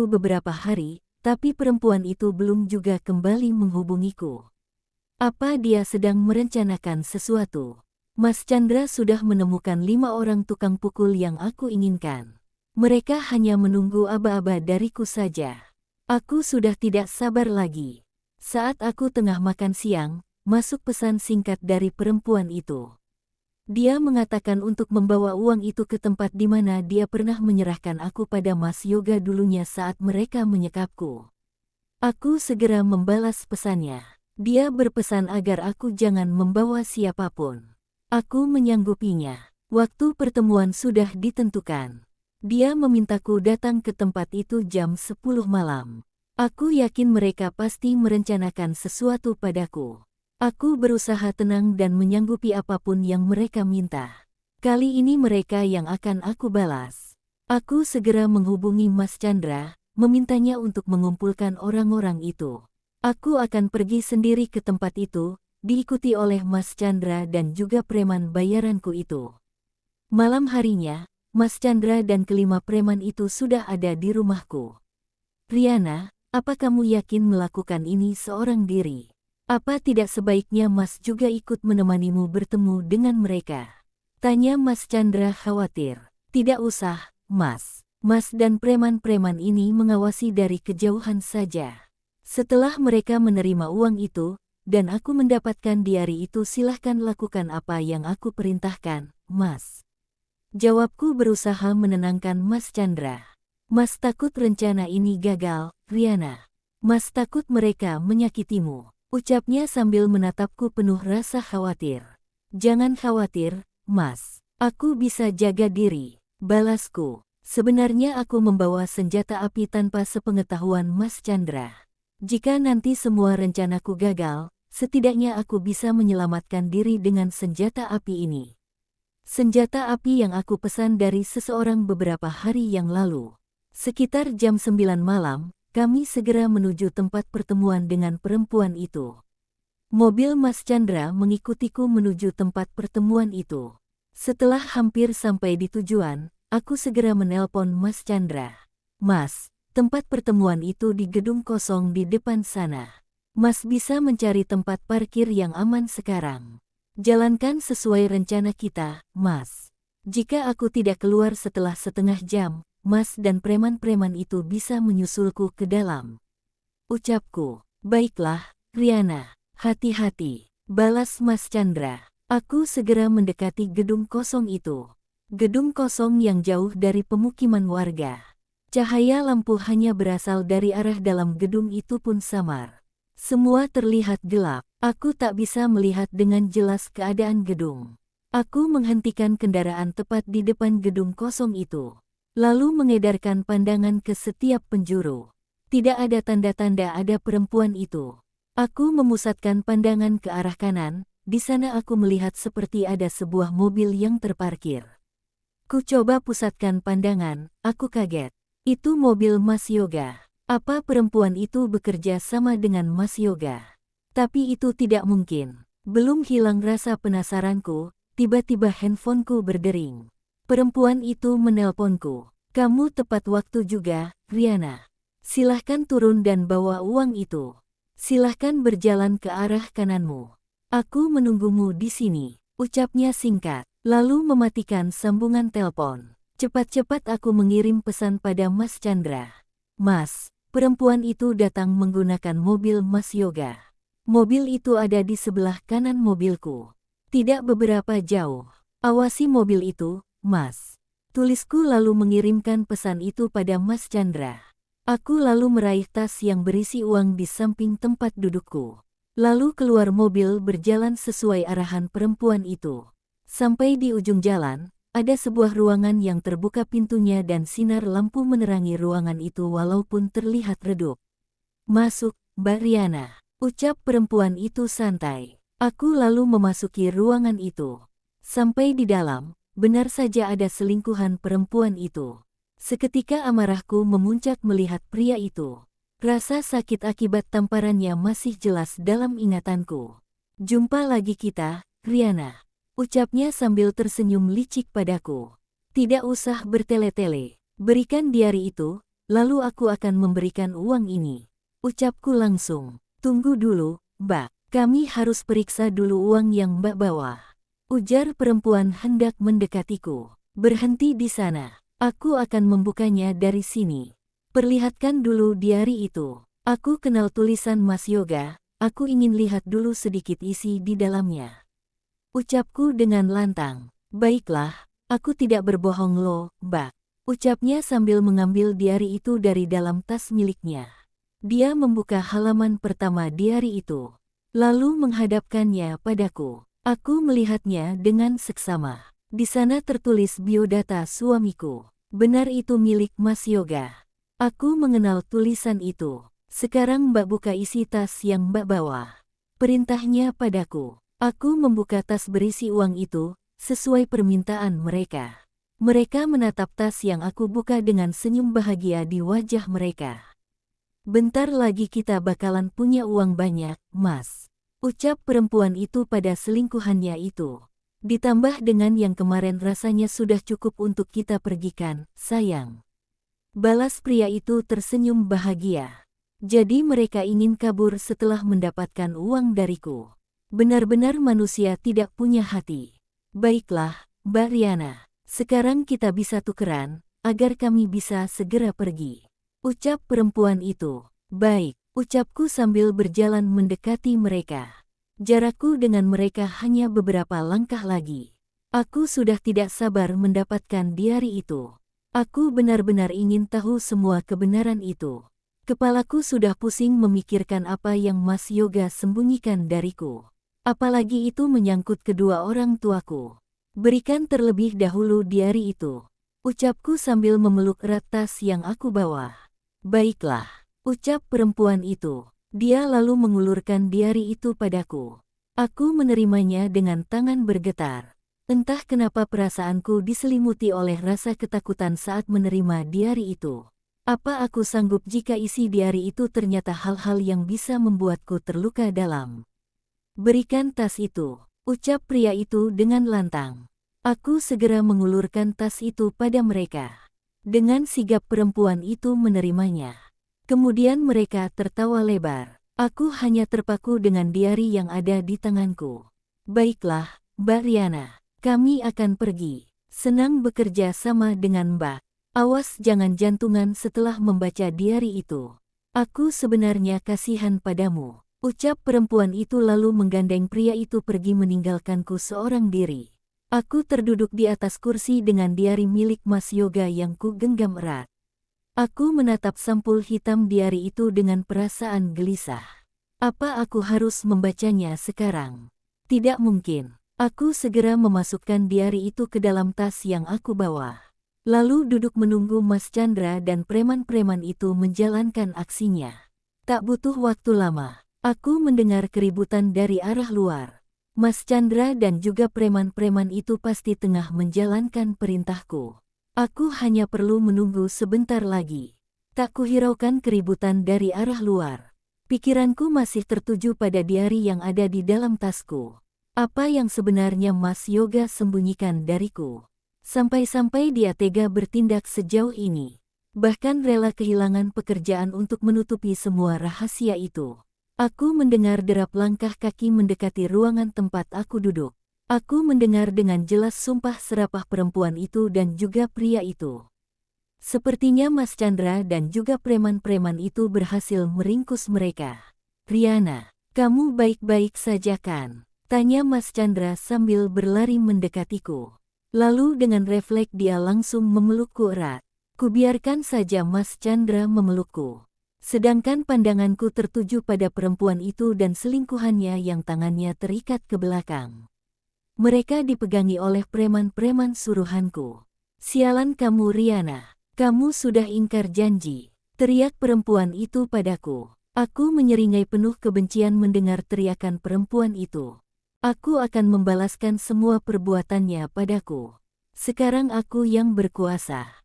beberapa hari, tapi perempuan itu belum juga kembali menghubungiku. Apa dia sedang merencanakan sesuatu? Mas Chandra sudah menemukan 5 orang tukang pukul yang aku inginkan. Mereka hanya menunggu aba-aba dariku saja. Aku sudah tidak sabar lagi. Saat aku tengah makan siang, masuk pesan singkat dari perempuan itu. Dia mengatakan untuk membawa uang itu ke tempat di mana dia pernah menyerahkan aku pada Mas Yoga dulunya saat mereka menyekapku. Aku segera membalas pesannya. Dia berpesan agar aku jangan membawa siapapun. Aku menyanggupinya. Waktu pertemuan sudah ditentukan. Dia memintaku datang ke tempat itu jam 10 malam. Aku yakin mereka pasti merencanakan sesuatu padaku. Aku berusaha tenang dan menyanggupi apapun yang mereka minta. Kali ini mereka yang akan aku balas. Aku segera menghubungi Mas Chandra, memintanya untuk mengumpulkan orang-orang itu. Aku akan pergi sendiri ke tempat itu, diikuti oleh Mas Chandra dan juga preman bayaranku itu. Malam harinya, Mas Chandra dan kelima preman itu sudah ada di rumahku. Riana, apa kamu yakin melakukan ini seorang diri? Apa tidak sebaiknya Mas juga ikut menemanimu bertemu dengan mereka? Tanya Mas Chandra khawatir. Tidak usah, Mas. Mas dan preman-preman ini mengawasi dari kejauhan saja. Setelah mereka menerima uang itu, dan aku mendapatkan diari itu, silahkan lakukan apa yang aku perintahkan, Mas. Jawabku berusaha menenangkan Mas Chandra. Mas takut rencana ini gagal, Riana. Mas takut mereka menyakitimu. Ucapnya sambil menatapku penuh rasa khawatir. Jangan khawatir, Mas. Aku bisa jaga diri. Balasku. Sebenarnya aku membawa senjata api tanpa sepengetahuan Mas Chandra. Jika nanti semua rencanaku gagal, setidaknya aku bisa menyelamatkan diri dengan senjata api ini. Senjata api yang aku pesan dari seseorang beberapa hari yang lalu. Sekitar jam 9 malam, kami segera menuju tempat pertemuan dengan perempuan itu. Mobil Mas Chandra mengikutiku menuju tempat pertemuan itu. Setelah hampir sampai di tujuan, aku segera menelpon Mas Chandra. Mas, tempat pertemuan itu di gedung kosong di depan sana. Mas bisa mencari tempat parkir yang aman sekarang. Jalankan sesuai rencana kita, Mas. Jika aku tidak keluar setelah setengah jam, Mas dan preman-preman itu bisa menyusulku ke dalam. Ucapku. Baiklah, Riana. Hati-hati. Balas Mas Chandra. Aku segera mendekati gedung kosong itu. Gedung kosong yang jauh dari pemukiman warga. Cahaya lampu hanya berasal dari arah dalam gedung itu pun samar. Semua terlihat gelap. Aku tak bisa melihat dengan jelas keadaan gedung. Aku menghentikan kendaraan tepat di depan gedung kosong itu. Lalu mengedarkan pandangan ke setiap penjuru. Tidak ada tanda-tanda ada perempuan itu. Aku memusatkan pandangan ke arah kanan, di sana aku melihat seperti ada sebuah mobil yang terparkir. Ku coba pusatkan pandangan, aku kaget. Itu mobil Mas Yoga. Apa perempuan itu bekerja sama dengan Mas Yoga? Tapi itu tidak mungkin. Belum hilang rasa penasaranku, tiba-tiba handphoneku berdering. Perempuan itu menelponku. Kamu tepat waktu juga, Riana. Silahkan turun dan bawa uang itu. Silahkan berjalan ke arah kananmu. Aku menunggumu di sini, ucapnya singkat, lalu mematikan sambungan telepon. Cepat-cepat aku mengirim pesan pada Mas Chandra. Mas, perempuan itu datang menggunakan mobil Mas Yoga. Mobil itu ada di sebelah kanan mobilku. Tidak beberapa jauh. Awasi mobil itu, Mas. Tulisku lalu mengirimkan pesan itu pada Mas Chandra. Aku lalu meraih tas yang berisi uang di samping tempat dudukku. Lalu keluar mobil berjalan sesuai arahan perempuan itu. Sampai di ujung jalan, ada sebuah ruangan yang terbuka pintunya dan sinar lampu menerangi ruangan itu walaupun terlihat redup. Masuk, Mbak Riana. Ucap perempuan itu santai. Aku lalu memasuki ruangan itu. Sampai di dalam, benar saja ada selingkuhan perempuan itu. Seketika amarahku memuncak melihat pria itu. Rasa sakit akibat tamparannya masih jelas dalam ingatanku. Jumpa lagi kita, Riana. Ucapnya sambil tersenyum licik padaku. Tidak usah bertele-tele. Berikan diari itu, lalu aku akan memberikan uang ini. Ucapku langsung. Tunggu dulu, Mbak. Kami harus periksa dulu uang yang Mbak bawa. Ujar perempuan hendak mendekatiku. Berhenti di sana. Aku akan membukanya dari sini. Perlihatkan dulu diari itu. Aku kenal tulisan Mas Yoga. Aku ingin lihat dulu sedikit isi di dalamnya. Ucapku dengan lantang. Baiklah, aku tidak berbohong loh, Mbak. Ucapnya sambil mengambil diari itu dari dalam tas miliknya. Dia membuka halaman pertama diari itu, lalu menghadapkannya padaku. Aku melihatnya dengan seksama. Di sana tertulis biodata suamiku. Benar itu milik Mas Yoga. Aku mengenal tulisan itu. Sekarang Mbak buka isi tas yang Mbak bawa. Perintahnya padaku. Aku membuka tas berisi uang itu, sesuai permintaan mereka. Mereka menatap tas yang aku buka dengan senyum bahagia di wajah mereka. Bentar lagi kita bakalan punya uang banyak, Mas. Ucap perempuan itu pada selingkuhannya itu. Ditambah dengan yang kemarin rasanya sudah cukup untuk kita pergikan, sayang. Balas pria itu tersenyum bahagia. Jadi mereka ingin kabur setelah mendapatkan uang dariku. Benar-benar manusia tidak punya hati. Baiklah, Mbak Riana. Sekarang kita bisa tukeran, agar kami bisa segera pergi. Ucap perempuan itu. Baik, ucapku sambil berjalan mendekati mereka. Jarakku dengan mereka hanya beberapa langkah lagi. Aku sudah tidak sabar mendapatkan diari itu. Aku benar-benar ingin tahu semua kebenaran itu. Kepalaku sudah pusing memikirkan apa yang Mas Yoga sembunyikan dariku. Apalagi itu menyangkut kedua orang tuaku. Berikan terlebih dahulu diari itu. Ucapku sambil memeluk erat tas yang aku bawa. Baiklah, ucap perempuan itu. Dia lalu mengulurkan diari itu padaku. Aku menerimanya dengan tangan bergetar. Entah kenapa perasaanku diselimuti oleh rasa ketakutan saat menerima diari itu. Apa aku sanggup jika isi diari itu ternyata hal-hal yang bisa membuatku terluka dalam? Berikan tas itu, ucap pria itu dengan lantang. Aku segera mengulurkan tas itu pada mereka. Dengan sigap perempuan itu menerimanya. Kemudian mereka tertawa lebar. Aku hanya terpaku dengan diari yang ada di tanganku. Baiklah, Mbak Riana, kami akan pergi. Senang bekerja sama dengan Mbak. Awas jangan jantungan setelah membaca diari itu. Aku sebenarnya kasihan padamu. Ucap perempuan itu lalu menggandeng pria itu pergi meninggalkanku seorang diri. Aku terduduk di atas kursi dengan diari milik Mas Yoga yang ku genggam erat. Aku menatap sampul hitam diari itu dengan perasaan gelisah. Apa aku harus membacanya sekarang? Tidak mungkin. Aku segera memasukkan diari itu ke dalam tas yang aku bawa. Lalu duduk menunggu Mas Chandra dan preman-preman itu menjalankan aksinya. Tak butuh waktu lama. Aku mendengar keributan dari arah luar. Mas Chandra dan juga preman-preman itu pasti tengah menjalankan perintahku. Aku hanya perlu menunggu sebentar lagi. Tak kuhiraukan keributan dari arah luar. Pikiranku masih tertuju pada diari yang ada di dalam tasku. Apa yang sebenarnya Mas Yoga sembunyikan dariku? Sampai-sampai dia tega bertindak sejauh ini. Bahkan rela kehilangan pekerjaan untuk menutupi semua rahasia itu. Aku mendengar derap langkah kaki mendekati ruangan tempat aku duduk. Aku mendengar dengan jelas sumpah serapah perempuan itu dan juga pria itu. Sepertinya Mas Chandra dan juga preman-preman itu berhasil meringkus mereka. Riana, kamu baik-baik saja kan? Tanya Mas Chandra sambil berlari mendekatiku. Lalu dengan refleks dia langsung memelukku erat. Kubiarkan saja Mas Chandra memelukku. Sedangkan pandanganku tertuju pada perempuan itu dan selingkuhannya yang tangannya terikat ke belakang. Mereka dipegangi oleh preman-preman suruhanku. Sialan kamu Riana, kamu sudah ingkar janji, teriak perempuan itu padaku. Aku menyeringai penuh kebencian mendengar teriakan perempuan itu. Aku akan membalaskan semua perbuatannya padaku. Sekarang aku yang berkuasa.